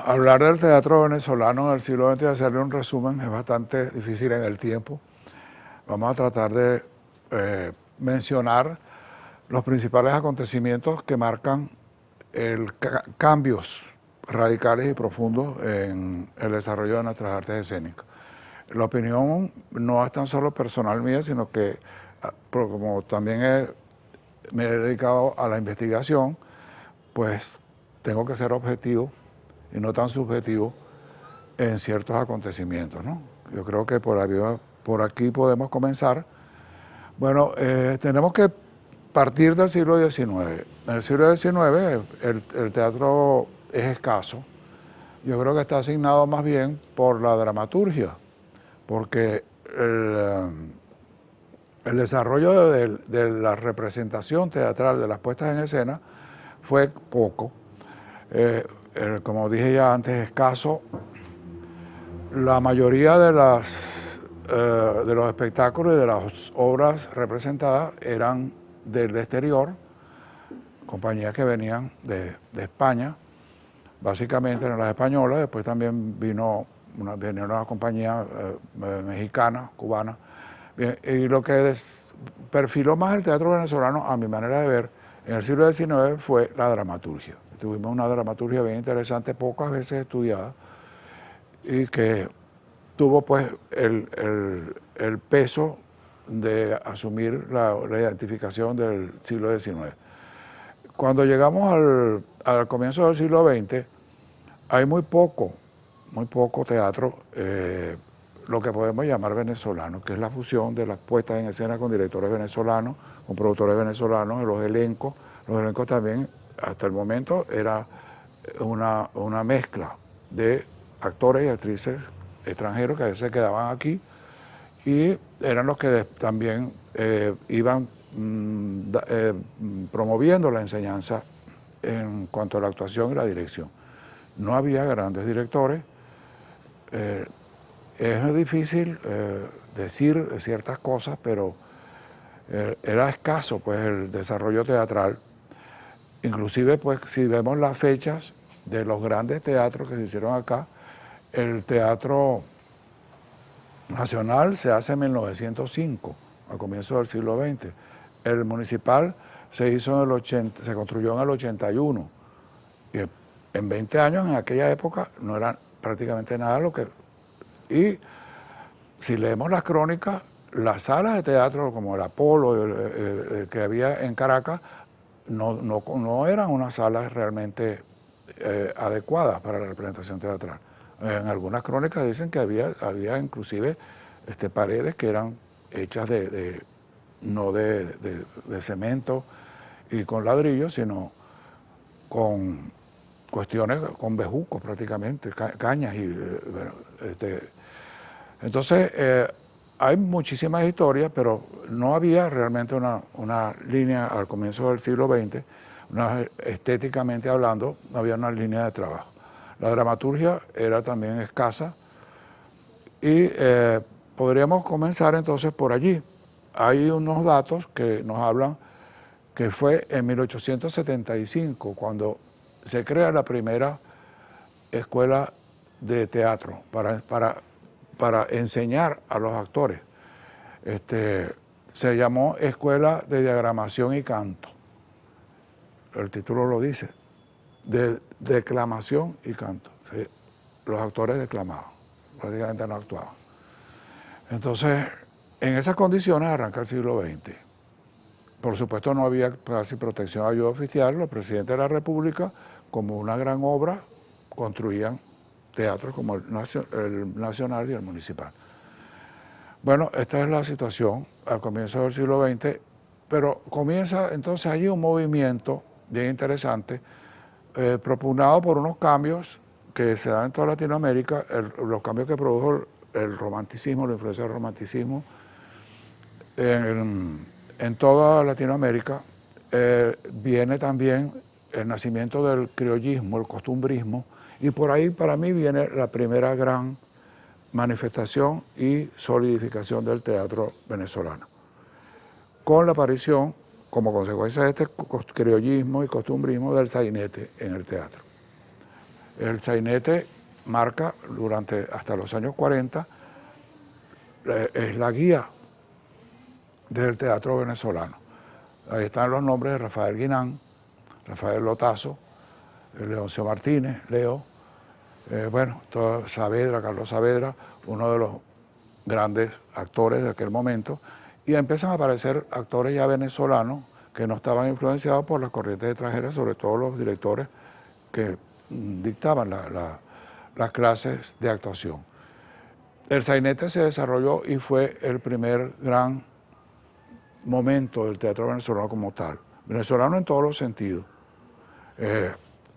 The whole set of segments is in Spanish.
Hablar del teatro venezolano en el siglo XX y hacerle un resumen es bastante difícil en el tiempo. Vamos a tratar de mencionar los principales acontecimientos que marcan cambios radicales y profundos en el desarrollo de nuestras artes escénicas. La opinión no es tan solo personal mía, sino que como también me he dedicado a la investigación, pues tengo que ser objetivo y no tan subjetivo en ciertos acontecimientos, ¿no? Yo creo que por aquí podemos comenzar. Bueno, tenemos que partir del siglo XIX. En el siglo XIX el teatro es escaso. Yo creo que está asignado más bien por la dramaturgia, porque el desarrollo de la representación teatral, de las puestas en escena, fue poco. Como dije ya antes, escaso. La mayoría de los espectáculos y de las obras representadas eran del exterior, compañías que venían de España, básicamente eran las españolas. Después también venía una compañía mexicana, cubana. Bien, y lo que perfiló más el teatro venezolano, a mi manera de ver, en el siglo XIX fue la dramaturgia. Tuvimos una dramaturgia bien interesante, pocas veces estudiada, y que tuvo pues el peso de asumir la identificación del siglo XIX. Cuando llegamos al comienzo del siglo XX, hay muy poco teatro, lo que podemos llamar venezolano, que es la fusión de las puestas en escena con directores venezolanos, con productores venezolanos, los elencos. Los elencos también, hasta el momento, era una mezcla de actores y actrices extranjeros que a veces se quedaban aquí y eran los que también iban promoviendo la enseñanza en cuanto a la actuación y la dirección. No había grandes directores. Es difícil decir ciertas cosas, pero era escaso pues el desarrollo teatral. Inclusive pues si vemos las fechas de los grandes teatros que se hicieron acá, el Teatro Nacional se hace en 1905, a comienzos del siglo XX. El municipal se hizo se construyó en el 81. Y en 20 años, en aquella época, no era prácticamente nada lo que... Y si leemos las crónicas, las salas de teatro como el Apolo que había en Caracas no eran unas salas realmente adecuadas para la representación teatral. En algunas crónicas dicen que había inclusive paredes que eran hechas no de cemento y con ladrillos, sino con cuestiones, con bejucos prácticamente, cañas. Entonces, hay muchísimas historias, pero no había realmente una línea al comienzo del siglo XX, estéticamente hablando, no había una línea de trabajo. La dramaturgia era también escasa y podríamos comenzar entonces por allí. Hay unos datos que nos hablan que fue en 1875 cuando se crea la primera escuela de teatro para enseñar a los actores. Se llamó Escuela de Diagramación y Canto. El título lo dice, de declamación y canto. ¿Sí? Los actores declamaban, prácticamente no actuaban. Entonces, en esas condiciones arranca el siglo XX. Por supuesto no había casi protección de ayuda oficial. Los presidentes de la República, como una gran obra, construían teatros como el nacional y el municipal. Bueno, esta es la situación al comienzo del siglo XX, pero comienza entonces allí un movimiento bien interesante, propugnado por unos cambios que se dan en toda Latinoamérica, los cambios que produjo el romanticismo, la influencia del romanticismo en toda Latinoamérica. Viene también el nacimiento del criollismo, el costumbrismo, y por ahí para mí viene la primera gran manifestación y solidificación del teatro venezolano, con la aparición, como consecuencia de este criollismo y costumbrismo, del sainete en el teatro. El sainete marca hasta los años 40, es la guía del teatro venezolano. Ahí están los nombres de Rafael Guinán, Rafael Lotazo, Leoncio Martínez, Leo, Saavedra, Carlos Saavedra, uno de los grandes actores de aquel momento, y empiezan a aparecer actores ya venezolanos que no estaban influenciados por las corrientes extranjeras, sobre todo los directores que dictaban las clases de actuación. El sainete se desarrolló y fue el primer gran momento del teatro venezolano como tal. Venezolano en todos los sentidos.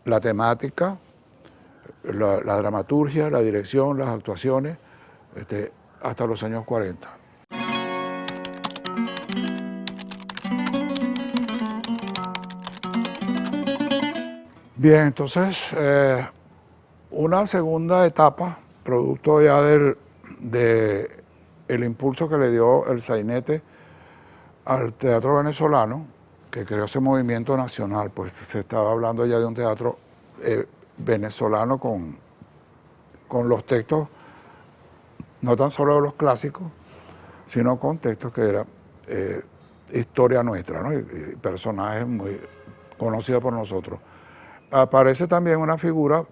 La temática, la dramaturgia, la dirección, las actuaciones, hasta los años 40. Bien, entonces, una segunda etapa, producto ya del impulso que le dio el sainete al teatro venezolano, que creó ese movimiento nacional, pues se estaba hablando ya de un teatro venezolano con los textos, no tan solo de los clásicos, sino con textos que eran historia nuestra, ¿no? y personajes muy conocidos por nosotros. Aparece también una figura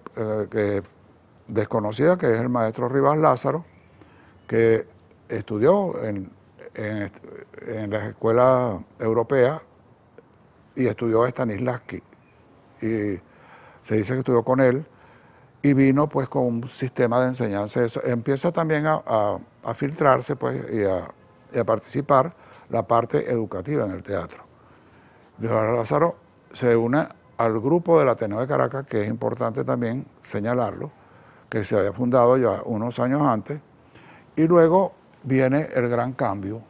desconocida, que es el maestro Rivas Lázaro, que estudió en las escuelas europeas y estudió a Stanislavski. Y se dice que estudió con él y vino pues con un sistema de enseñanza. Eso empieza también a filtrarse pues, y a participar la parte educativa en el teatro. Rivas Lázaro se une al grupo del Ateneo de Caracas, que es importante también señalarlo, que se había fundado ya unos años antes, y luego viene el gran cambio,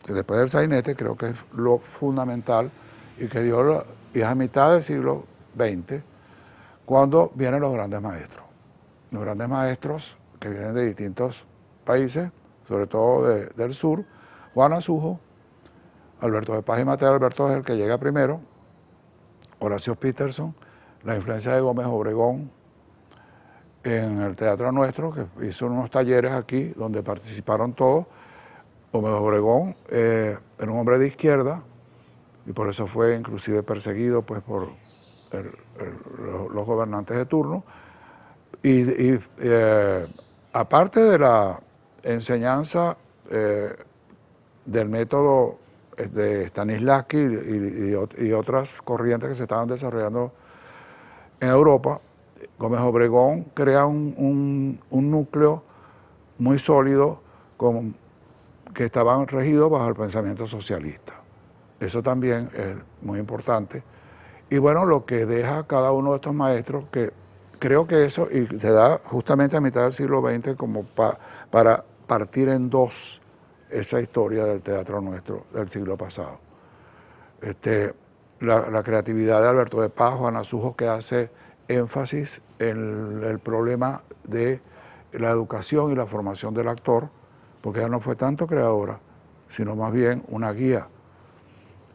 que después del sainete creo que es lo fundamental, y que y es a mitad del siglo XX, cuando vienen los grandes maestros. Los grandes maestros que vienen de distintos países, sobre todo del sur. Juan Asujo, Alberto de Paz y Mateo. Alberto es el que llega primero, Horacio Peterson, la influencia de Gómez Obregón en el teatro nuestro, que hizo unos talleres aquí donde participaron todos. Gómez Obregón era un hombre de izquierda y por eso fue inclusive perseguido pues, por los gobernantes de turno. Y aparte de la enseñanza del método de Stanislavski y otras corrientes que se estaban desarrollando en Europa, Gómez Obregón crea un núcleo muy sólido que estaban regidos bajo el pensamiento socialista. Eso también es muy importante. Y bueno, lo que deja cada uno de estos maestros, que creo que eso, y se da justamente a mitad del siglo XX como para partir en dos esa historia del teatro nuestro del siglo pasado. La creatividad de Alberto de Paz, Juan Asujo, que hace énfasis en el problema de la educación y la formación del actor, porque ella no fue tanto creadora, sino más bien una guía.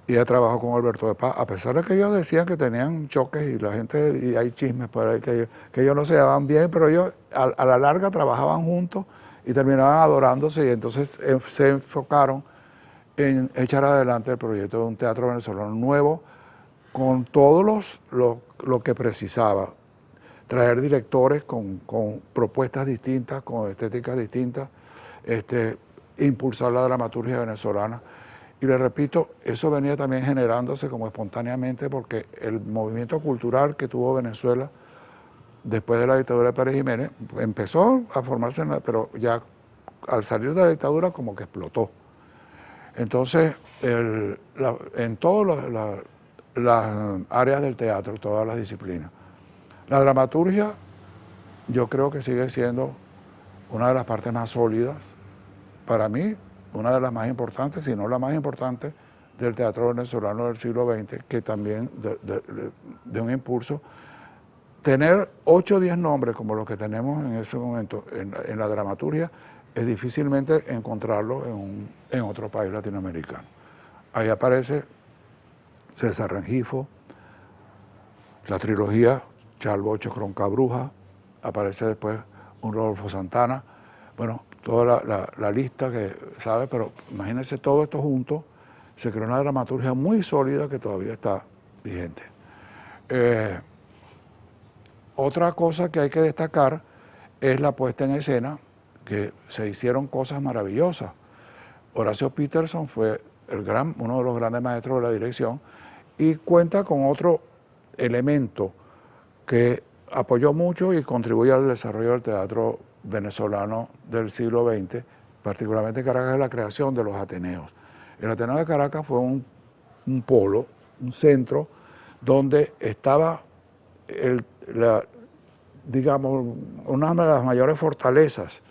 Y ella trabajó con Alberto de Paz, a pesar de que ellos decían que tenían choques y la gente, y hay chismes por ahí, que ellos no se llevaban bien, pero ellos a la larga trabajaban juntos y terminaban adorándose, y entonces se enfocaron en echar adelante el proyecto de un teatro venezolano nuevo, con todos lo que precisaba. Traer directores con propuestas distintas, con estéticas distintas, impulsar la dramaturgia venezolana. Y le repito, eso venía también generándose como espontáneamente, porque el movimiento cultural que tuvo Venezuela después de la dictadura de Pérez Jiménez empezó a formarse, pero ya al salir de la dictadura como que explotó. Entonces, en todas las áreas del teatro, todas las disciplinas, la dramaturgia yo creo que sigue siendo una de las partes más sólidas, para mí, una de las más importantes, si no la más importante, del teatro venezolano del siglo XX, que también de un impulso. Tener 8 o 10 nombres como los que tenemos en ese momento en la dramaturgia es difícilmente encontrarlo en otro país latinoamericano. Ahí aparece César Rengifo, la trilogía Charbocho Croncabruja, aparece después un Rodolfo Santana, bueno, toda la lista que sabe, pero imagínense todo esto junto, se creó una dramaturgia muy sólida que todavía está vigente. Otra cosa que hay que destacar es la puesta en escena, que se hicieron cosas maravillosas. Horacio Peterson fue uno de los grandes maestros de la dirección y cuenta con otro elemento que apoyó mucho y contribuyó al desarrollo del teatro venezolano del siglo XX, particularmente en Caracas, la creación de los Ateneos. El Ateneo de Caracas fue un polo, un centro, donde estaba, digamos, una de las mayores fortalezas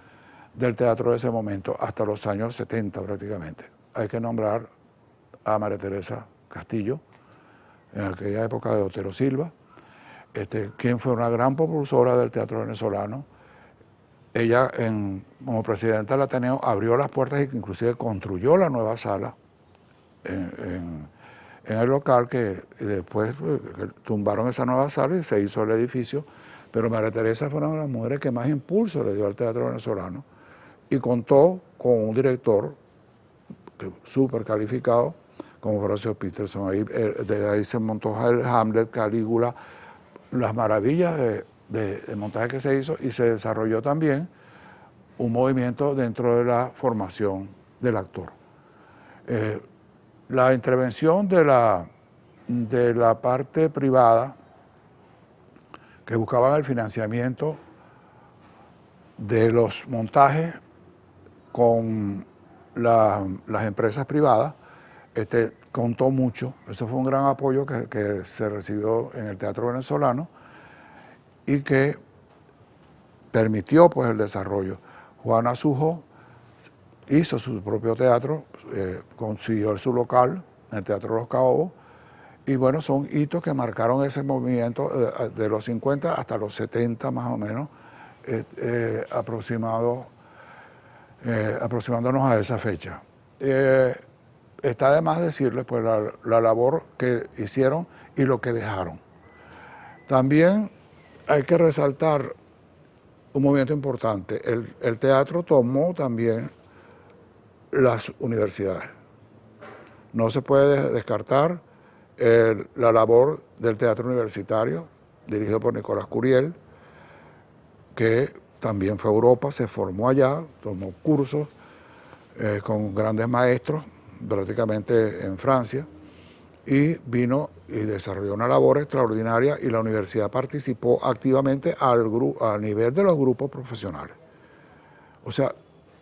del teatro de ese momento, hasta los años 70 prácticamente. Hay que nombrar a María Teresa Castillo, en aquella época de Otero Silva, quien fue una gran propulsora del teatro venezolano. Ella, como presidenta del Ateneo, abrió las puertas e inclusive construyó la nueva sala en el local, que después tumbaron esa nueva sala y se hizo el edificio. Pero María Teresa fue una de las mujeres que más impulso le dio al teatro venezolano y contó con un director súper calificado como Horacio Peterson. Desde ahí se montó el Hamlet, Calígula, las maravillas de montaje que se hizo, y se desarrolló también un movimiento dentro de la formación del actor. La intervención de la parte privada, que buscaban el financiamiento de los montajes con las empresas privadas, contó mucho. Eso fue un gran apoyo que se recibió en el teatro venezolano y que permitió pues el desarrollo. Juana Sujo hizo su propio teatro, consiguió su local en el Teatro Los Caobos, y bueno, son hitos que marcaron ese movimiento de los 50 hasta los 70 más o menos, aproximándonos a esa fecha. Está de más decirles pues la labor que hicieron y lo que dejaron. También hay que resaltar un movimiento importante. El teatro tomó también las universidades. No se puede descartar la labor del teatro universitario, dirigido por Nicolás Curiel, que también fue a Europa, se formó allá, tomó cursos con grandes maestros, prácticamente en Francia, y vino y desarrolló una labor extraordinaria, y la universidad participó activamente a nivel de los grupos profesionales. O sea,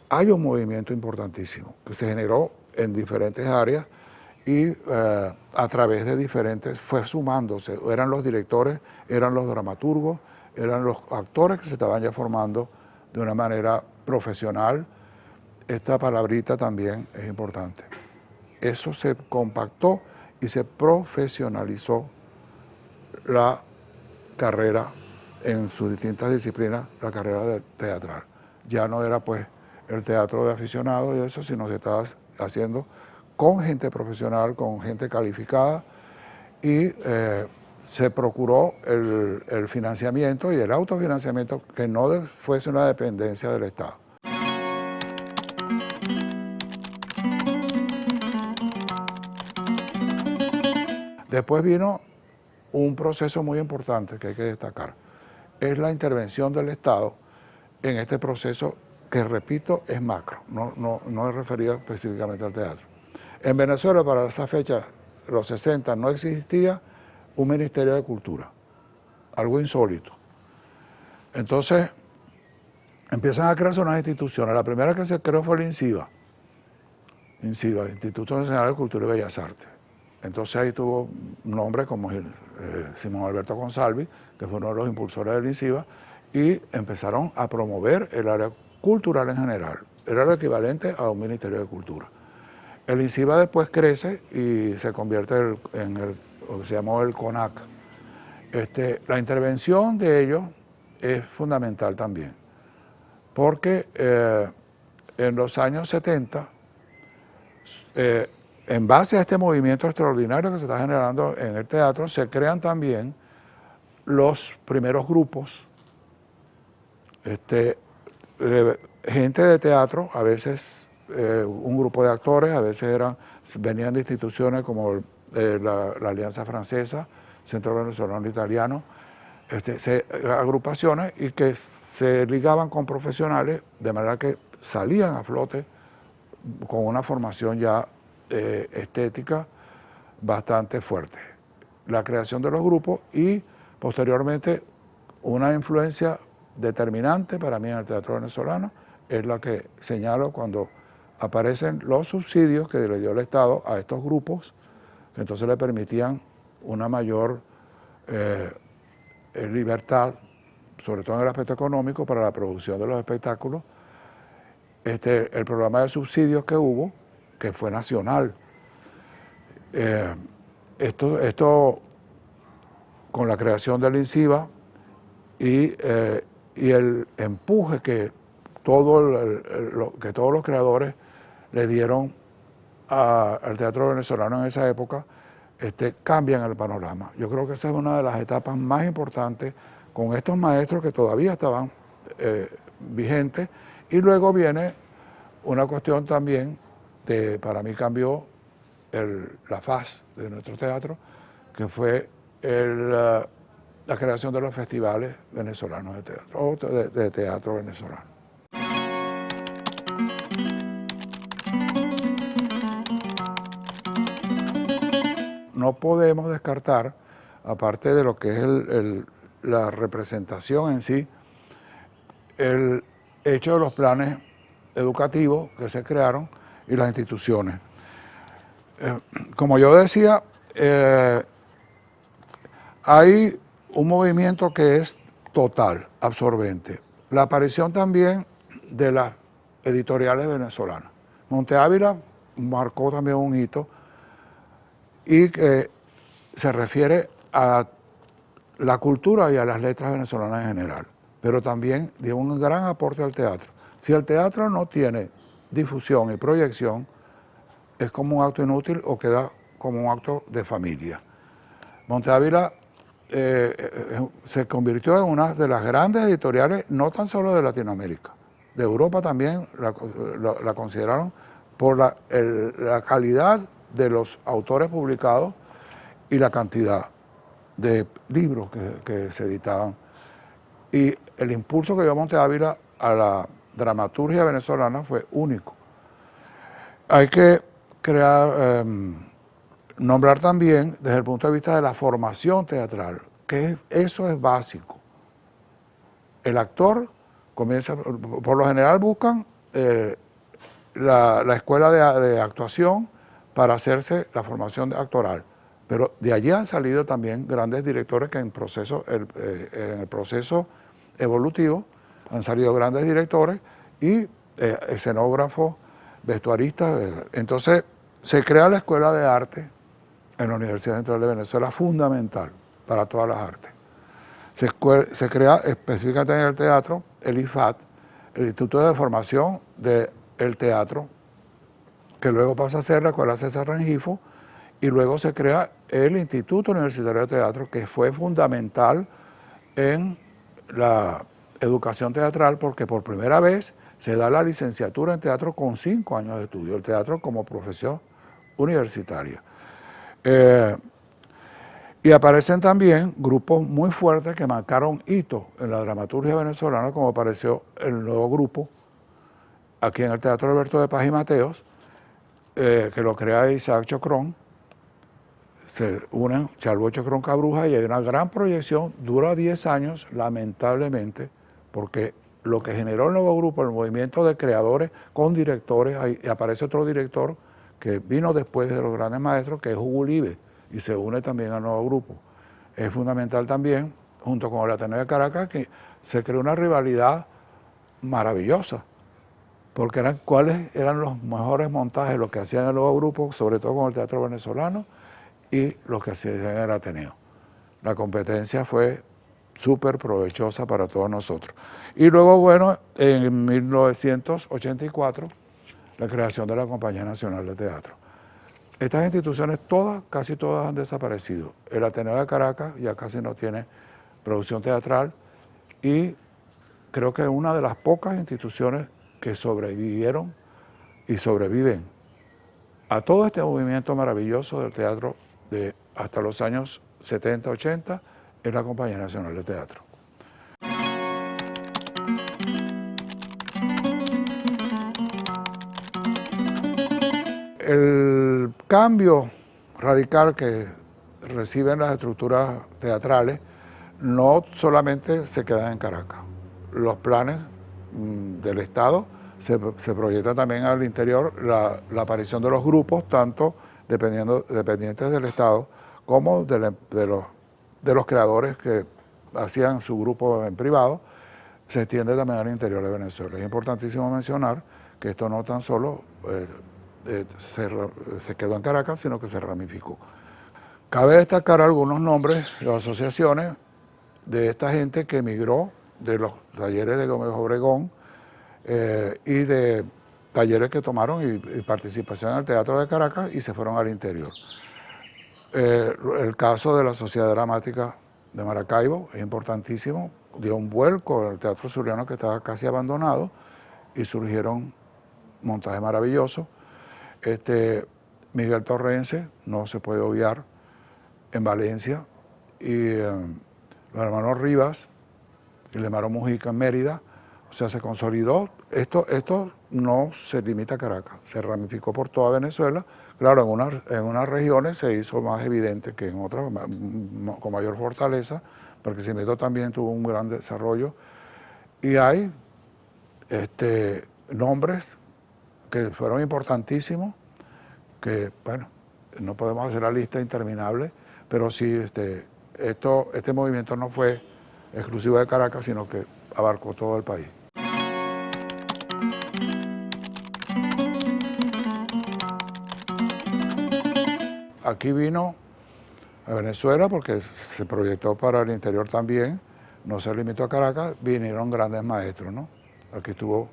hay un movimiento importantísimo que se generó en diferentes áreas y a través de diferentes, fue sumándose, eran los directores, eran los dramaturgos, eran los actores que se estaban ya formando de una manera profesional. Esta palabrita también es importante. Eso se compactó y se profesionalizó la carrera en sus distintas disciplinas, la carrera teatral. Ya no era pues el teatro de aficionados y eso, sino se estaba haciendo con gente profesional, con gente calificada, y se procuró el financiamiento y el autofinanciamiento, que no fuese una dependencia del Estado. Después vino un proceso muy importante que hay que destacar. Es la intervención del Estado en este proceso que, repito, es macro, no es referido específicamente al teatro. En Venezuela, para esa fecha, los 60, no existía un Ministerio de Cultura, algo insólito. Entonces, empiezan a crearse unas instituciones. La primera que se creó fue el INCIBA, Instituto Nacional de Cultura y Bellas Artes. Entonces ahí tuvo un hombre como Simón Alberto Consalvi, que fue uno de los impulsores del INCIBA, y empezaron a promover el área cultural en general. Era lo equivalente a un Ministerio de Cultura. El INCIBA después crece y se convierte en lo que se llamó el CONAC. La intervención de ellos es fundamental también, porque en los años 70, en base a este movimiento extraordinario que se está generando en el teatro, se crean también los primeros grupos, gente de teatro, a veces un grupo de actores, a veces venían de instituciones como la Alianza Francesa, Centro Venezolano Italiano, agrupaciones y que se ligaban con profesionales de manera que salían a flote con una formación ya estética bastante fuerte. La creación de los grupos y posteriormente una influencia determinante para mí en el teatro venezolano es la que señalo cuando aparecen los subsidios que le dio el Estado a estos grupos, que entonces le permitían una mayor libertad, sobre todo en el aspecto económico, para la producción de los espectáculos. El programa de subsidios que hubo, que fue nacional, esto con la creación del INCIBA y el empuje que todos los creadores le dieron al teatro venezolano en esa época, cambian el panorama. Yo creo que esa es una de las etapas más importantes con estos maestros que todavía estaban vigentes, y luego viene una cuestión también que para mí cambió la faz de nuestro teatro, que fue la creación de los festivales venezolanos de teatro, o de teatro venezolano. No podemos descartar, aparte de lo que es la representación en sí, el hecho de los planes educativos que se crearon y las instituciones. Como yo decía, hay un movimiento que es total, absorbente. La aparición también de las editoriales venezolanas. Monte Ávila marcó también un hito y que se refiere a la cultura y a las letras venezolanas en general, pero también dio un gran aporte al teatro. Si el teatro no tiene difusión y proyección, es como un acto inútil o queda como un acto de familia. Monte Ávila se convirtió en una de las grandes editoriales, no tan solo de Latinoamérica, de Europa también la consideraron por la calidad de los autores publicados y la cantidad de libros que se editaban. Y el impulso que dio Monte Ávila a la dramaturgia venezolana fue único. Hay que nombrar también desde el punto de vista de la formación teatral, que eso es básico. El actor comienza, por lo general buscan la escuela de actuación para hacerse la formación actoral, pero de allí han salido también grandes directores que en el proceso evolutivo han salido grandes directores y escenógrafos, vestuaristas. Entonces se crea la Escuela de Arte en la Universidad Central de Venezuela, fundamental para todas las artes. Se crea específicamente en el teatro el IFAT, el Instituto de Formación del Teatro, que luego pasa a ser la Escuela César Rengifo, y luego se crea el Instituto Universitario de Teatro, que fue fundamental en la educación teatral, porque por primera vez se da la licenciatura en teatro con 5 años de estudio, el teatro como profesión universitaria. Y aparecen también grupos muy fuertes que marcaron hitos en la dramaturgia venezolana, como apareció el nuevo grupo aquí en el Teatro Alberto de Paz y Mateos, que lo crea Isaac Chocrón. Se unen Chalvo Chocrón Cabruja y hay una gran proyección, dura 10 años, lamentablemente, porque lo que generó el nuevo grupo, el movimiento de creadores con directores, y aparece otro director que vino después de los grandes maestros, que es Hugo Ulibe, y se une también al nuevo grupo. Es fundamental también, junto con el Ateneo de Caracas, que se creó una rivalidad maravillosa, porque cuáles eran los mejores montajes, los que hacían el nuevo grupo, sobre todo con el teatro venezolano, y los que hacían en el Ateneo. La competencia fue súper provechosa para todos nosotros. Y luego, bueno, en 1984, la creación de la Compañía Nacional de Teatro. Estas instituciones casi todas han desaparecido. El Ateneo de Caracas ya casi no tiene producción teatral, y creo que es una de las pocas instituciones que sobrevivieron y sobreviven a todo este movimiento maravilloso del teatro de hasta los años 70, 80, es la Compañía Nacional de Teatro. El cambio radical que reciben las estructuras teatrales no solamente se quedan en Caracas. Los planes del Estado se proyectan también al interior la aparición de los grupos, tanto dependientes del Estado como de los creadores que hacían su grupo en privado, se extiende también al interior de Venezuela. Es importantísimo mencionar que esto no tan solo se quedó en Caracas, sino que se ramificó. Cabe destacar algunos nombres de asociaciones de esta gente que emigró de los talleres de Gómez Obregón y de talleres que tomaron y participación en el Teatro de Caracas y se fueron al interior. El caso de la Sociedad Dramática de Maracaibo es importantísimo, dio un vuelco al Teatro Zuliano que estaba casi abandonado y surgieron montajes maravillosos. Miguel Torrense, no se puede obviar, en Valencia, y los hermanos Rivas y el hermano Mujica en Mérida, o sea, se consolidó. Esto no se limita a Caracas, se ramificó por toda Venezuela. Claro, en unas regiones se hizo más evidente que en otras, con mayor fortaleza, porque Cimiento también tuvo un gran desarrollo. Y hay nombres que fueron importantísimos, que, bueno, no podemos hacer la lista interminable, pero sí, este movimiento no fue exclusivo de Caracas, sino que abarcó todo el país. Aquí vino a Venezuela porque se proyectó para el interior también, no se limitó a Caracas, vinieron grandes maestros, ¿no? Aquí estuvo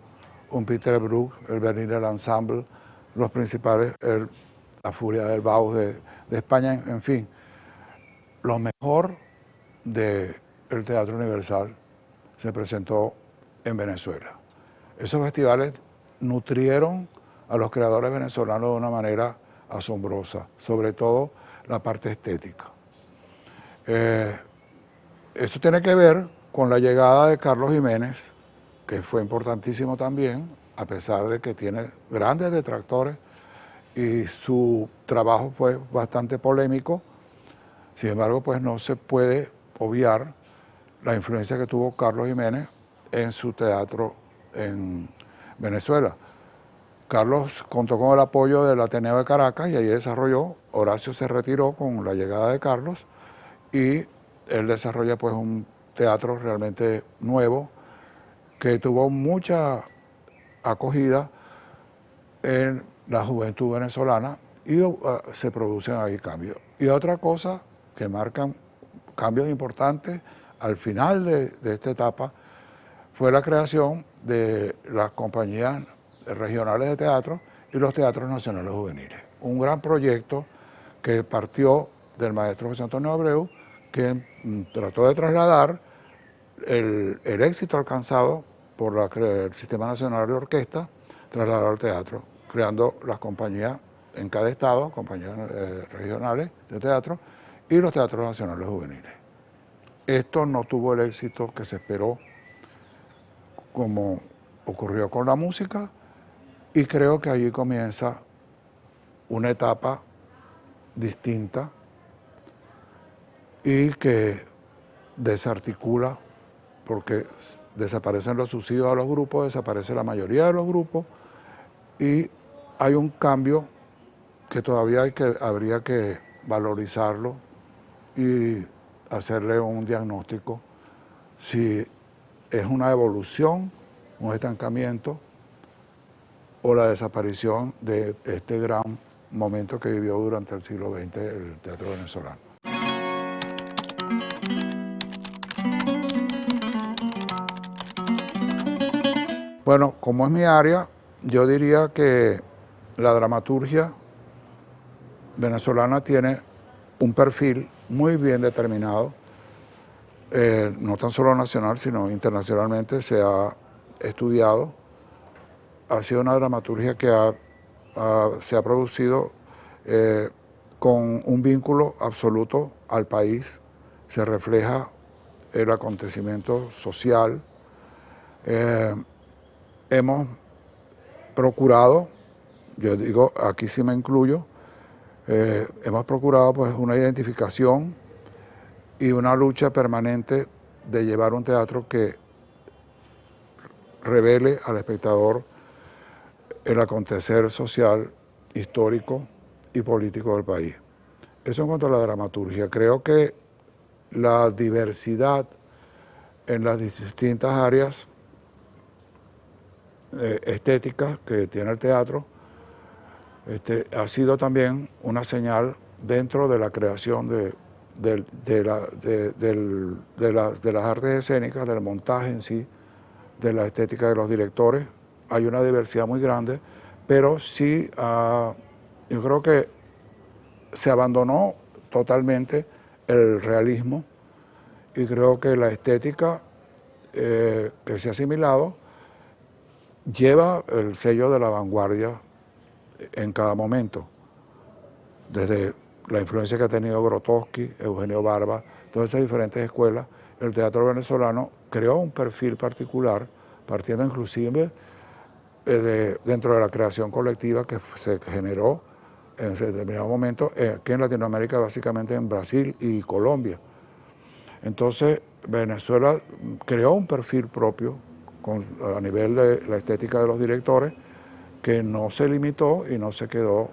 un Peter Brook, el Berliner del Ensemble, los principales, la Furia del Bauhaus de España, en fin. Lo mejor del Teatro Universal se presentó en Venezuela. Esos festivales nutrieron a los creadores venezolanos de una manera asombrosa, sobre todo la parte estética. Eso tiene que ver con la llegada de Carlos Jiménez, que fue importantísimo también, a pesar de que tiene grandes detractores y su trabajo fue bastante polémico. Sin embargo, pues no se puede obviar la influencia que tuvo Carlos Jiménez en su teatro en Venezuela. Carlos contó con el apoyo del Ateneo de Caracas y allí desarrolló. Horacio se retiró con la llegada de Carlos y él desarrolla pues un teatro realmente nuevo que tuvo mucha acogida en la juventud venezolana y se producen ahí cambios. Y otra cosa que marcan cambios importantes al final de esta etapa fue la creación de las compañías regionales de teatro y los teatros nacionales juveniles. Un gran proyecto que partió del maestro José Antonio Abreu, que trató de trasladar el éxito alcanzado por el Sistema Nacional de Orquesta, trasladarlo al teatro, creando las compañías en cada estado, compañías regionales de teatro, y los teatros nacionales juveniles. Esto no tuvo el éxito que se esperó, como ocurrió con la música, y creo que allí comienza una etapa distinta y que desarticula, porque desaparecen los subsidios a los grupos, desaparece la mayoría de los grupos y hay un cambio que todavía habría que valorizarlo y hacerle un diagnóstico si es una evolución, un estancamiento o la desaparición de este gran momento que vivió durante el siglo XX el teatro venezolano. Bueno, como es mi área, yo diría que la dramaturgia venezolana tiene un perfil muy bien determinado no tan solo nacional, sino internacionalmente se ha estudiado. Ha sido una dramaturgia que se ha producido con un vínculo absoluto al país. Se refleja el acontecimiento social. Hemos procurado, yo digo, aquí sí me incluyo, hemos procurado pues una identificación y una lucha permanente de llevar un teatro que revele al espectador el acontecer social, histórico y político del país. Eso en cuanto a la dramaturgia. Creo que la diversidad en las distintas áreas estéticas que tiene el teatro ha sido también una señal dentro de la creación de las artes escénicas, del montaje en sí, de la estética de los directores. Hay una diversidad muy grande, pero sí, yo creo que se abandonó totalmente el realismo y creo que la estética que se ha asimilado lleva el sello de la vanguardia en cada momento, desde la influencia que ha tenido Grotowski, Eugenio Barba, todas esas diferentes escuelas. El teatro venezolano creó un perfil particular, partiendo inclusive dentro de la creación colectiva que se generó en ese determinado momento aquí en Latinoamérica, básicamente en Brasil y Colombia. Entonces, Venezuela creó un perfil propio a nivel de la estética de los directores, que no se limitó y no se quedó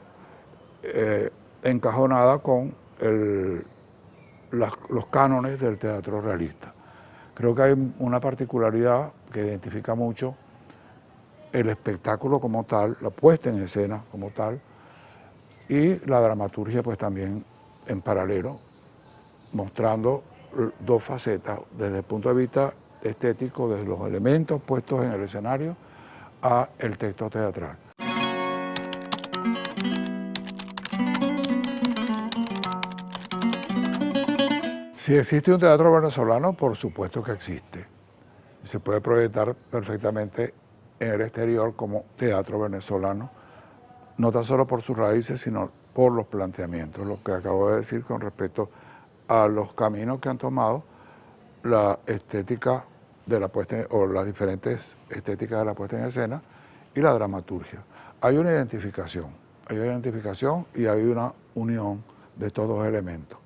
encajonada con los cánones del teatro realista. Creo que hay una particularidad que identifica mucho el espectáculo como tal, la puesta en escena como tal, y la dramaturgia pues también en paralelo, mostrando dos facetas desde el punto de vista estético, desde los elementos puestos en el escenario a el texto teatral. Si existe un teatro venezolano, por supuesto que existe. Se puede proyectar perfectamente en el exterior como teatro venezolano, no tan solo por sus raíces, sino por los planteamientos, lo que acabo de decir con respecto a los caminos que han tomado la estética de la puesta o las diferentes estéticas de la puesta en escena y la dramaturgia. Hay una identificación y hay una unión de estos dos elementos.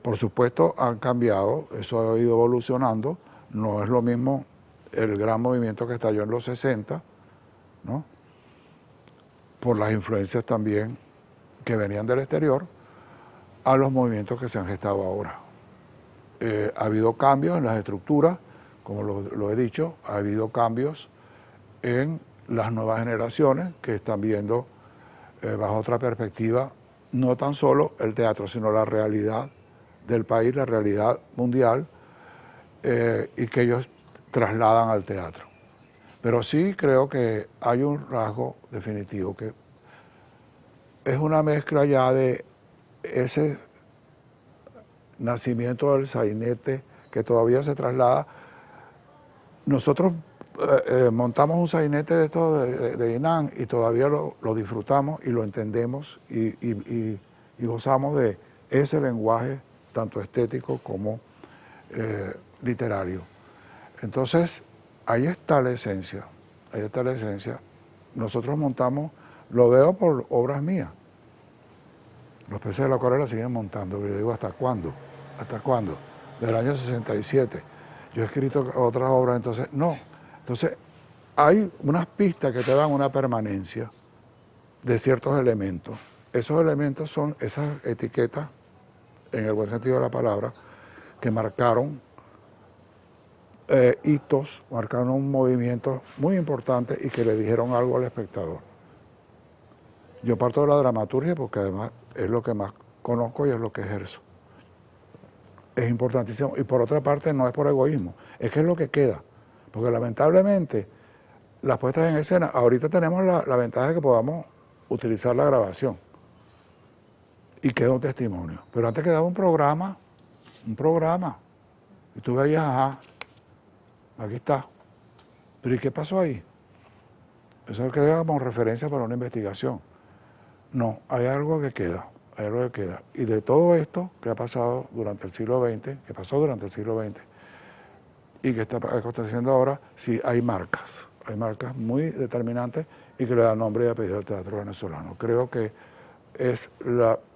Por supuesto han cambiado, eso ha ido evolucionando, no es lo mismo el gran movimiento que estalló en los 60, ¿no?, por las influencias también que venían del exterior, a los movimientos que se han gestado ahora. Ha habido cambios en las estructuras, como lo he dicho, ha habido cambios en las nuevas generaciones que están viendo bajo otra perspectiva no tan solo el teatro, sino la realidad del país, la realidad mundial, y que ellos trasladan al teatro. Pero sí creo que hay un rasgo definitivo que es una mezcla ya de ese nacimiento del sainete que todavía se traslada. Nosotros montamos un sainete de esto de INAN y todavía lo disfrutamos y lo entendemos y gozamos de ese lenguaje tanto estético como literario. Entonces, ahí está la esencia, ahí está la esencia. Nosotros montamos, lo veo por obras mías. Los peces de la acuarela siguen montando, yo digo, ¿hasta cuándo? ¿Hasta cuándo? Del año 67. Yo he escrito otras obras, entonces, no. Entonces, hay unas pistas que te dan una permanencia de ciertos elementos. Esos elementos son esas etiquetas, en el buen sentido de la palabra, que marcaron hitos, marcaron un movimiento muy importante y que le dijeron algo al espectador. Yo parto de la dramaturgia porque además es lo que más conozco y es lo que ejerzo. Es importantísimo. Y por otra parte no es por egoísmo, es que es lo que queda. Porque lamentablemente las puestas en escena, ahorita tenemos la ventaja de que podamos utilizar la grabación y queda un testimonio. Pero antes quedaba un programa Y tú veías, ajá, aquí está. Pero ¿y qué pasó ahí? Eso queda como referencia para una investigación. No, hay algo que queda, hay algo que queda. Y de todo esto que ha pasado durante el siglo XX, que pasó durante el siglo XX, y que está aconteciendo ahora, sí hay marcas muy determinantes y que le dan nombre y apellido al teatro venezolano. Creo que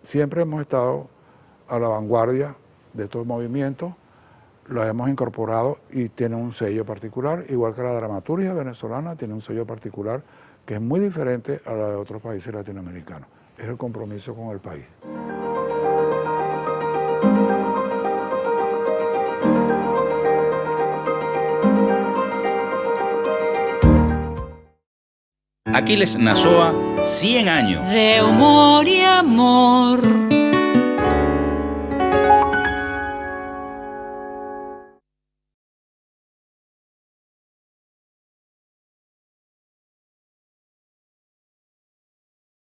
siempre hemos estado a la vanguardia de estos movimientos, lo hemos incorporado y tiene un sello particular, igual que la dramaturgia venezolana tiene un sello particular que es muy diferente a la de otros países latinoamericanos. Es el compromiso con el país. Aquiles Nazoa, 100 años. De humor y amor.